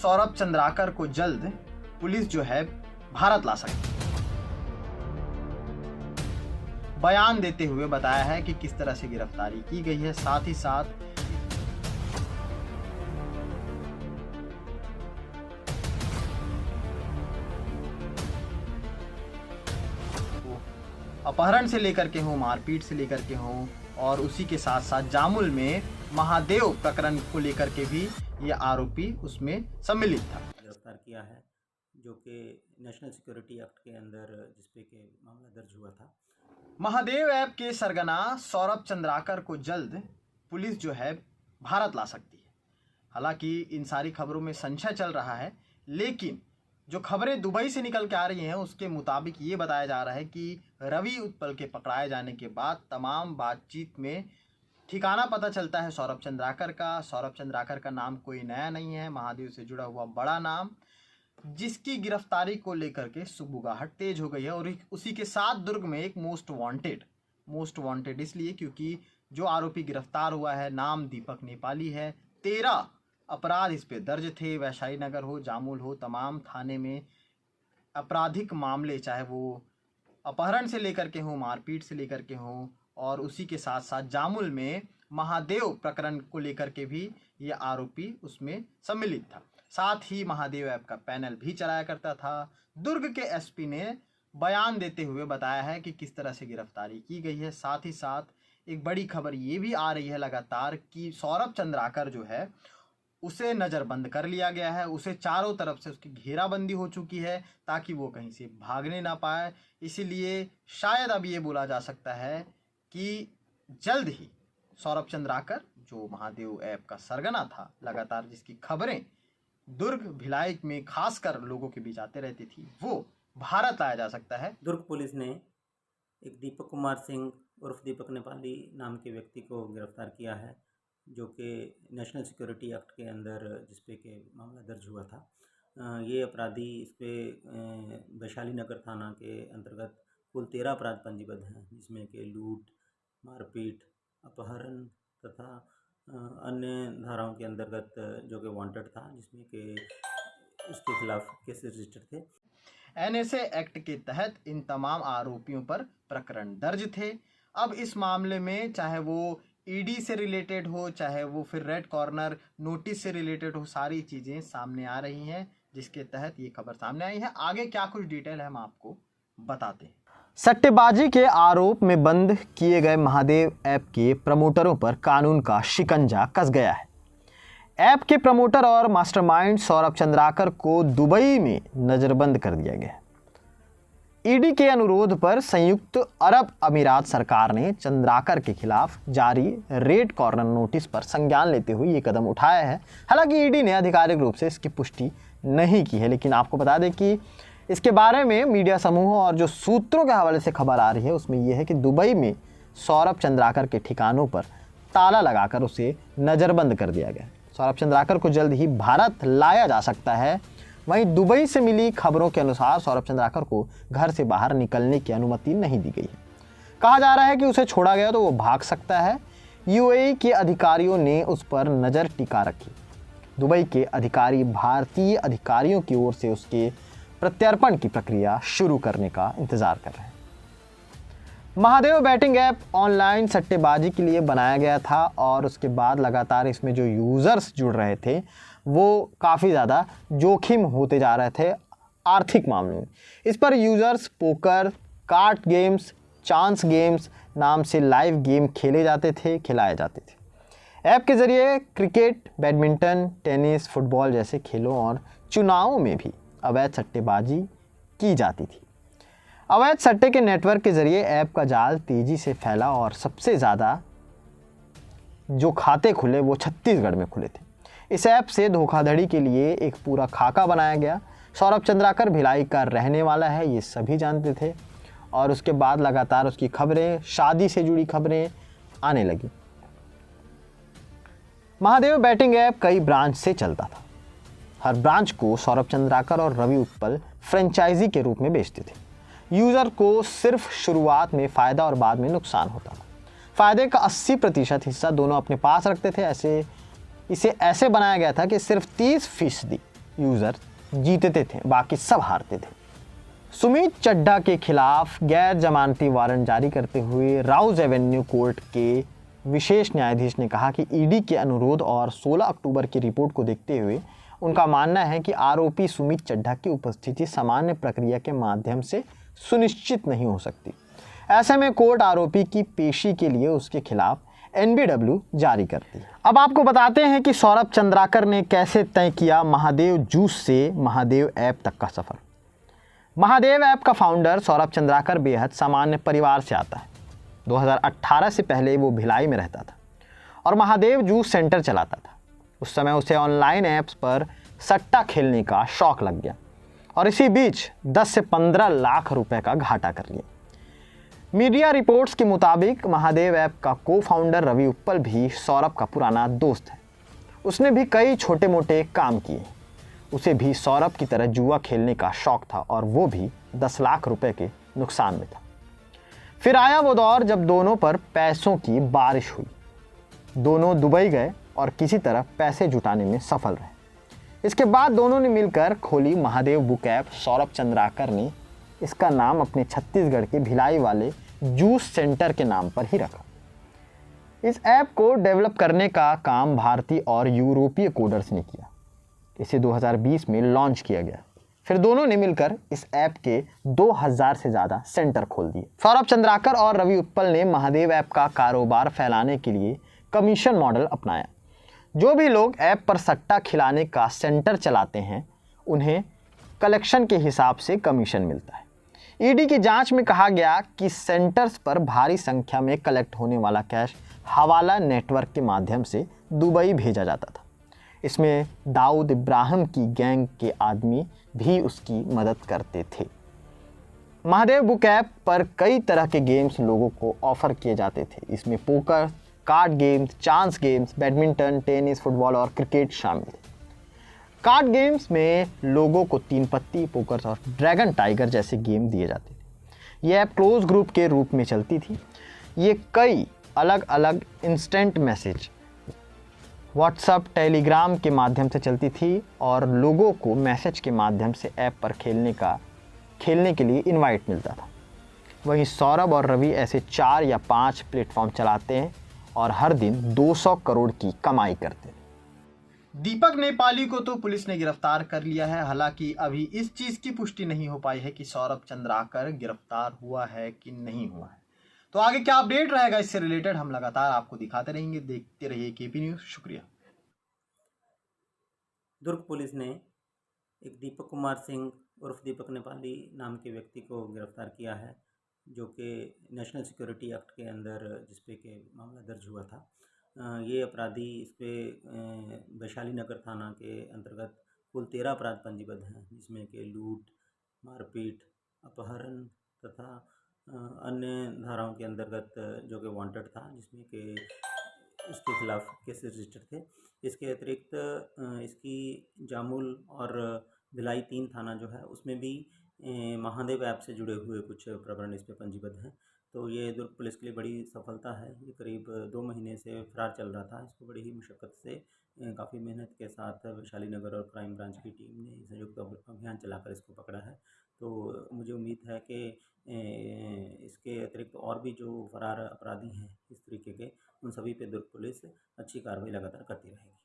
सौरभ चंद्राकर को जल्द पुलिस जो है भारत ला सकती है। बयान देते हुए बताया है कि किस तरह से गिरफ्तारी की गई है, साथ ही साथ अपहरण से लेकर के हो, मारपीट से लेकर के हो, और उसी के साथ साथ जामुल में महादेव प्रकरण को लेकर के भी ये आरोपी उसमें सम्मिलित था। गिरफ्तार किया है, जो कि नेशनल सिक्योरिटी एक्ट के अंदर जिसपे के मामला दर्ज हुआ था। महादेव ऐप के सरगना सौरभ चंद्राकर को जल्द पुलिस जो है भारत ला सकती है। हालांकि इन सारी खबरों में संशय चल रहा है, लेकिन जो खबरें दुबई से निकल के आ रही हैं उसके मुताबिक ये बताया जा रहा है कि रवि उत्पल के पकड़ाए जाने के बाद तमाम बातचीत में ठिकाना पता चलता है सौरभ चंद्राकर का। सौरभ चंद्राकर का नाम कोई नया नहीं है, महादेव से जुड़ा हुआ बड़ा नाम, जिसकी गिरफ्तारी को लेकर के सुगबुगाहट तेज हो गई है। और उसी के साथ दुर्ग में एक मोस्ट वांटेड इसलिए क्योंकि जो आरोपी गिरफ्तार हुआ है नाम दीपक नेपाली है। 13 अपराध इस पे दर्ज थे। वैशाली नगर हो, जामुल हो, तमाम थाने में आपराधिक मामले, चाहे वो अपहरण से लेकर के हो, मारपीट से लेकर के हो, और उसी के साथ साथ जामुल में महादेव प्रकरण को लेकर के भी ये आरोपी उसमें सम्मिलित था। साथ ही महादेव ऐप का पैनल भी चलाया करता था। दुर्ग के एसपी ने बयान देते हुए बताया है कि किस तरह से गिरफ्तारी की गई है। साथ ही साथ एक बड़ी खबर ये भी आ रही है लगातार कि सौरभ चंद्राकर जो है उसे नज़रबंद कर लिया गया है। उसे चारों तरफ से उसकी घेराबंदी हो चुकी है ताकि वो कहीं से भागने ना पाए। इसीलिए शायद अब ये बोला जा सकता है कि जल्द ही सौरभ चंद्राकर, जो महादेव ऐप का सरगना था, लगातार जिसकी खबरें दुर्ग भिलाई में खासकर लोगों के बीच आते रहती थी, वो भारत लाया जा सकता है। दुर्ग पुलिस ने एक दीपक कुमार सिंह उर्फ दीपक नेपाली नाम के व्यक्ति को गिरफ्तार किया है, जो कि नेशनल सिक्योरिटी एक्ट के अंदर जिसपे के मामला दर्ज हुआ था। ये अपराधी इस पर वैशाली नगर थाना के अंतर्गत कुल 13 अपराध पंजीबद्ध हैं, जिसमें कि लूट, मारपीट, अपहरण तथा अन्य धाराओं के अंतर्गत जो कि वांटेड था, जिसमें कि उसके खिलाफ केस रजिस्टर थे। एनएसए एक्ट के तहत इन तमाम आरोपियों पर प्रकरण दर्ज थे। अब इस मामले में चाहे वो ईडी से रिलेटेड हो, चाहे वो फिर रेड कॉर्नर नोटिस से रिलेटेड हो, सारी चीज़ें सामने आ रही हैं, जिसके तहत ये खबर सामने आई है। आगे क्या कुछ डिटेल है हम आपको बताते हैं। सट्टेबाजी के आरोप में बंद किए गए महादेव ऐप के प्रमोटरों पर कानून का शिकंजा कस गया है। ऐप के प्रमोटर और मास्टरमाइंड सौरभ चंद्राकर को दुबई में नज़रबंद कर दिया गया है। ईडी के अनुरोध पर संयुक्त अरब अमीरात सरकार ने चंद्राकर के खिलाफ जारी रेड कॉर्नर नोटिस पर संज्ञान लेते हुए ये कदम उठाया है। हालांकि ईडी ने आधिकारिक रूप से इसकी पुष्टि नहीं की है, लेकिन आपको बता दें कि इसके बारे में मीडिया समूहों और जो सूत्रों के हवाले से खबर आ रही है उसमें यह है कि दुबई में सौरभ चंद्राकर के ठिकानों पर ताला लगाकर उसे नज़रबंद कर दिया गया। सौरभ चंद्राकर को जल्द ही भारत लाया जा सकता है। वहीं दुबई से मिली खबरों के अनुसार सौरभ चंद्राकर को घर से बाहर निकलने की अनुमति नहीं दी गई है। कहा जा रहा है कि उसे छोड़ा गया तो वो भाग सकता है। यूएई के अधिकारियों ने उस पर नज़र टिका रखी। दुबई के अधिकारी भारतीय अधिकारियों की ओर से उसके प्रत्यर्पण की प्रक्रिया शुरू करने का इंतजार कर रहे हैं। महादेव बैटिंग ऐप ऑनलाइन सट्टेबाजी के लिए बनाया गया था और उसके बाद लगातार इसमें जो यूज़र्स जुड़ रहे थे वो काफ़ी ज़्यादा जोखिम होते जा रहे थे आर्थिक मामलों में। इस पर users poker, card games, chance games नाम से लाइव गेम खिलाए जाते थे। ऐप के ज़रिए क्रिकेट, बैडमिंटन, टेनिस, फुटबॉल जैसे खेलों और चुनावों में भी अवैध सट्टेबाजी की जाती थी। अवैध सट्टे के नेटवर्क के ज़रिए ऐप का जाल तेज़ी से फैला और सबसे ज़्यादा जो खाते खुले वो छत्तीसगढ़ में खुले थे। इस ऐप से धोखाधड़ी के लिए एक पूरा खाका बनाया गया। सौरभ चंद्राकर भिलाई का रहने वाला है, ये सभी जानते थे, और उसके बाद लगातार उसकी खबरें, शादी से जुड़ी खबरें आने लगी। महादेव बैटिंग ऐप कई ब्रांच से चलता था। हर ब्रांच को सौरभ चंद्राकर और रवि उत्पल फ्रेंचाइजी के रूप में बेचते थे। यूज़र को सिर्फ शुरुआत में फ़ायदा और बाद में नुकसान होता था। फ़ायदे का 80% हिस्सा दोनों अपने पास रखते थे। इसे ऐसे बनाया गया था कि सिर्फ 30% यूजर जीतते थे, बाकी सब हारते थे। सुमित चड्ढा के खिलाफ गैर जमानती वारंट जारी करते हुए राउज एवेन्यू कोर्ट के विशेष न्यायाधीश ने कहा कि ईडी के अनुरोध और 16 अक्टूबर की रिपोर्ट को देखते हुए उनका मानना है कि आरोपी सुमित चड्ढा की उपस्थिति सामान्य प्रक्रिया के माध्यम से सुनिश्चित नहीं हो सकती। ऐसे में कोर्ट आरोपी की पेशी के लिए उसके खिलाफ एनबीडब्ल्यू जारी करती है। अब आपको बताते हैं कि सौरभ चंद्राकर ने कैसे तय किया महादेव जूस से महादेव ऐप तक का सफर। महादेव ऐप का फाउंडर सौरभ चंद्राकर बेहद सामान्य परिवार से आता है। 2018 से पहले वो भिलाई में रहता था और महादेव जूस सेंटर चलाता था। उस समय उसे ऑनलाइन ऐप्स पर सट्टा खेलने का शौक लग गया और इसी बीच 10 से 15 लाख रुपए का घाटा कर लिया। मीडिया रिपोर्ट्स के मुताबिक महादेव ऐप का को फाउंडर रवि उत्पल भी सौरभ का पुराना दोस्त है। उसने भी कई छोटे मोटे काम किए। उसे भी सौरभ की तरह जुआ खेलने का शौक था और वो भी 10 लाख रुपए के नुकसान में था। फिर आया वो दौर जब दोनों पर पैसों की बारिश हुई। दोनों दुबई गए और किसी तरह पैसे जुटाने में सफल रहे। इसके बाद दोनों ने मिलकर खोली महादेव बुक ऐप। सौरभ चंद्राकर ने इसका नाम अपने छत्तीसगढ़ के भिलाई वाले जूस सेंटर के नाम पर ही रखा। इस ऐप को डेवलप करने का काम भारतीय और यूरोपीय कोडर्स ने किया। इसे 2020 में लॉन्च किया गया। फिर दोनों ने मिलकर इस ऐप के 2000 से ज़्यादा सेंटर खोल दिए। सौरभ चंद्राकर और रवि उत्पल ने महादेव ऐप का कारोबार फैलाने के लिए कमीशन मॉडल अपनाया। जो भी लोग ऐप पर सट्टा खिलाने का सेंटर चलाते हैं उन्हें कलेक्शन के हिसाब से कमीशन मिलता है। ईडी की जांच में कहा गया कि सेंटर्स पर भारी संख्या में कलेक्ट होने वाला कैश हवाला नेटवर्क के माध्यम से दुबई भेजा जाता था। इसमें दाऊद इब्राहिम की गैंग के आदमी भी उसकी मदद करते थे। महादेव बुक ऐप पर कई तरह के गेम्स लोगों को ऑफर किए जाते थे। इसमें poker, card games, chance games, badminton, tennis, football और क्रिकेट शामिल थे। कार्ड गेम्स में लोगों को 3 पत्ती, पोकर और ड्रैगन टाइगर जैसे गेम दिए जाते थे। ये ऐप क्लोज ग्रुप के रूप में चलती थी। ये कई अलग अलग इंस्टेंट मैसेज व्हाट्सएप, टेलीग्राम के माध्यम से चलती थी और लोगों को मैसेज के माध्यम से ऐप पर खेलने के लिए इनवाइट मिलता था। वहीं सौरभ और रवि ऐसे 4 या 5 प्लेटफॉर्म चलाते हैं और हर दिन 200 करोड़ की कमाई करते हैं। दीपक नेपाली को तो पुलिस ने गिरफ्तार कर लिया है। हालांकि अभी इस चीज़ की पुष्टि नहीं हो पाई है कि सौरभ चंद्राकर गिरफ्तार हुआ है कि नहीं हुआ है। तो आगे क्या अपडेट रहेगा इससे रिलेटेड हम लगातार आपको दिखाते रहेंगे। देखते रहिए केपी न्यूज़। शुक्रिया। दुर्ग पुलिस ने एक दीपक कुमार सिंह उर्फ दीपक नेपाली नाम के व्यक्ति को गिरफ्तार किया है, जो कि नेशनल सिक्योरिटी एक्ट के अंदर जिस पे के मामला दर्ज हुआ था। ये अपराधी इस पर वैशाली नगर थाना के अंतर्गत कुल 13 अपराध पंजीबद्ध हैं, जिसमें कि लूट, मारपीट, अपहरण तथा अन्य धाराओं के अंतर्गत जो कि वांटेड था, जिसमें कि इसके खिलाफ केस रजिस्टर थे। इसके अतिरिक्त इसकी जामुल और भिलाई 3 थाना जो है उसमें भी महादेव ऐप से जुड़े हुए कुछ प्रकरण इस पर पंजीबद्ध हैं। तो ये दुर्ग पुलिस के लिए बड़ी सफलता है। ये करीब 2 महीने से फरार चल रहा था। इसको बड़ी ही मुशक्क़त से काफ़ी मेहनत के साथ वैशाली नगर और क्राइम ब्रांच की टीम ने संयुक्त अभियान चलाकर इसको पकड़ा है। तो मुझे उम्मीद है कि इसके अतिरिक्त और भी जो फरार अपराधी हैं इस तरीके के, उन सभी पे दुर्ग पुलिस अच्छी कार्रवाई लगातार करती रहेगी।